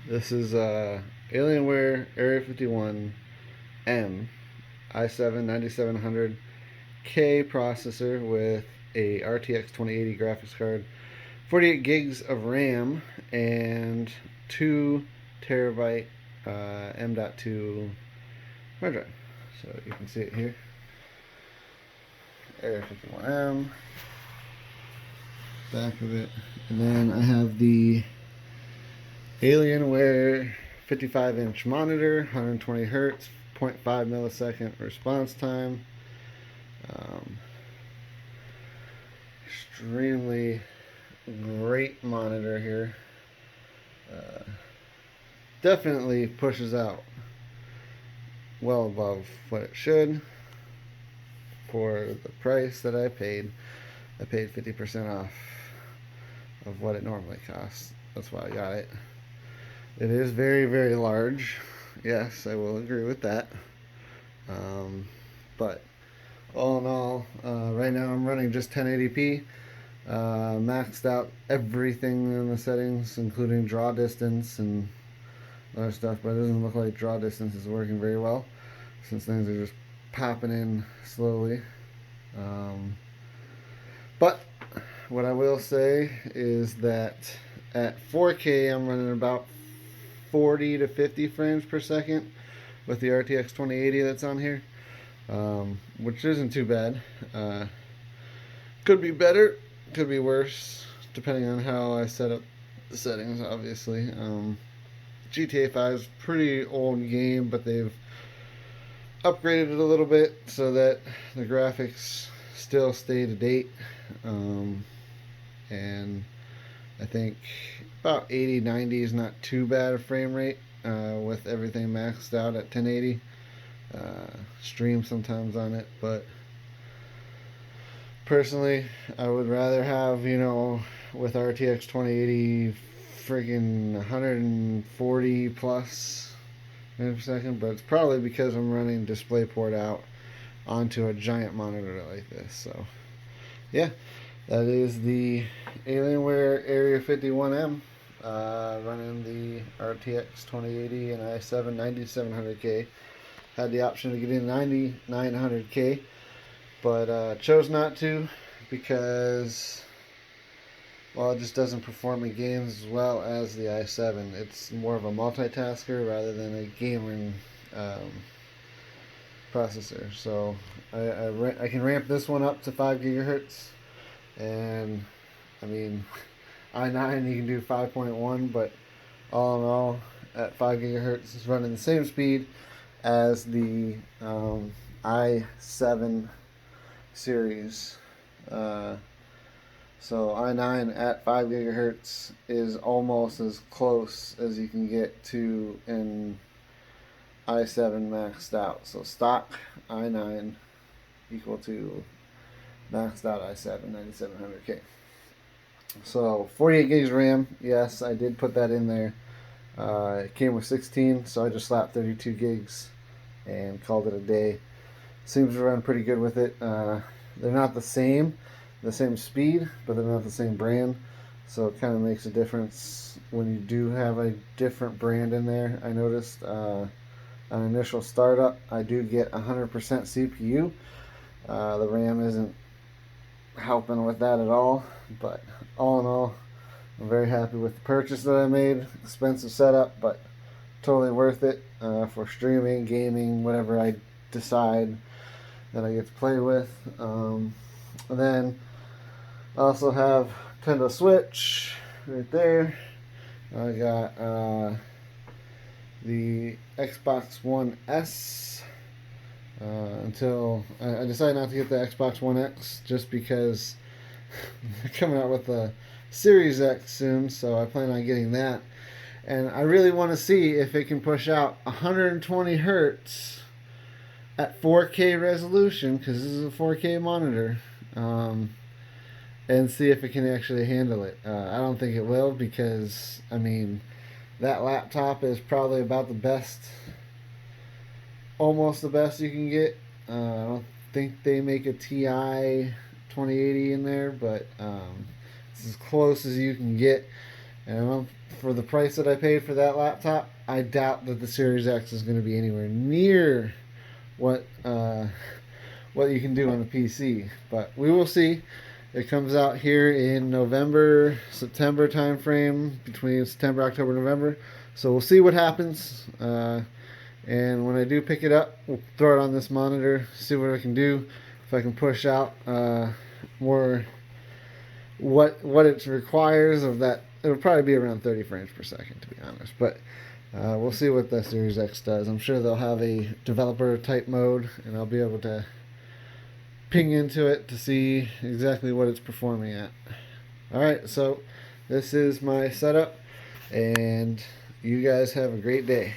This is Alienware Area 51 M i7 9700K processor with a RTX 2080 graphics card, 48 gigs of RAM, and 2 terabyte M.2 hard drive. So you can see it here. Area 51M, back of it, and then I have the Alienware 55-inch monitor, 120 hertz, 0.5 millisecond response time. Extremely great monitor here. Definitely pushes out well above what it should for the price that I paid. I paid 50% off of what it normally costs. That's why I got it. It is very, very large. Yes, I will agree with that. But all in all, right now I'm running just 1080p. Maxed out everything in the settings, including draw distance and other stuff, but it doesn't look like draw distance is working very well since things are just popping in slowly. But what I will say is that at 4K I'm running about 40 to 50 frames per second with the RTX 2080 that's on here, which isn't too bad. Could be better, could be worse, depending on how I set up the settings, obviously. GTA 5 is a pretty old game, but they've upgraded it a little bit so that the graphics still stay to date. And I think about 80, 90 is not too bad a frame rate with everything maxed out at 1080. Stream sometimes on it, but personally, I would rather have, with RTX 2080, freaking 140 plus frames per second, but it's probably because I'm running DisplayPort out onto a giant monitor like this. So, yeah, that is the Alienware Area 51M running the RTX 2080 and i7 9700K. Had the option to get in 9900K, but chose not to because, well, it just doesn't perform in games as well as the i7. It's more of a multitasker rather than a gaming processor. So I can ramp this one up to 5 gigahertz, and I mean, i9 you can do 5.1, but all in all, at 5 gigahertz, it's running the same speed as the i7 series. So i9 at 5 gigahertz is almost as close as you can get to an i7 maxed out. So stock i9 equal to maxed out i7 9700K. So 48 gigs RAM. Yes, I did put that in there. It came with 16, so I just slapped 32 gigs and called it a day. Seems to run pretty good with it. They're not the same speed, but they're not the same brand, so it kind of makes a difference when you do have a different brand in there. I noticed on initial startup I do get 100% CPU. The RAM isn't helping with that at all, but all in all, I'm very happy with the purchase that I made. Expensive setup, but totally worth it for streaming, gaming, whatever I decide that I get to play with. And then I also have Nintendo Switch right there. I got the Xbox One S until I decided not to get the Xbox One X just because they're coming out with the Series X soon, so I plan on getting that. And I really want to see if it can push out 120 hertz at 4K resolution, because this is a 4K monitor, and see if it can actually handle it. I don't think it will, because, I mean, that laptop is probably about the best, almost the best you can get. I don't think they make a TI 2080 in there, but it's as close as you can get And for the price that I paid for that laptop, I doubt that the Series X is going to be anywhere near what what you can do on a PC. But we will see. It comes out here in November, September timeframe, between September, October, November. So we'll see what happens. And when I do pick it up, we'll throw it on this monitor, see what I can do. If I can push out more what it requires of that, it'll probably be around 30 frames per second, to be honest. But we'll see what the Series X does. I'm sure they'll have a developer type mode, and I'll be able to ping into it to see exactly what it's performing at. Alright, so this is my setup, and you guys have a great day.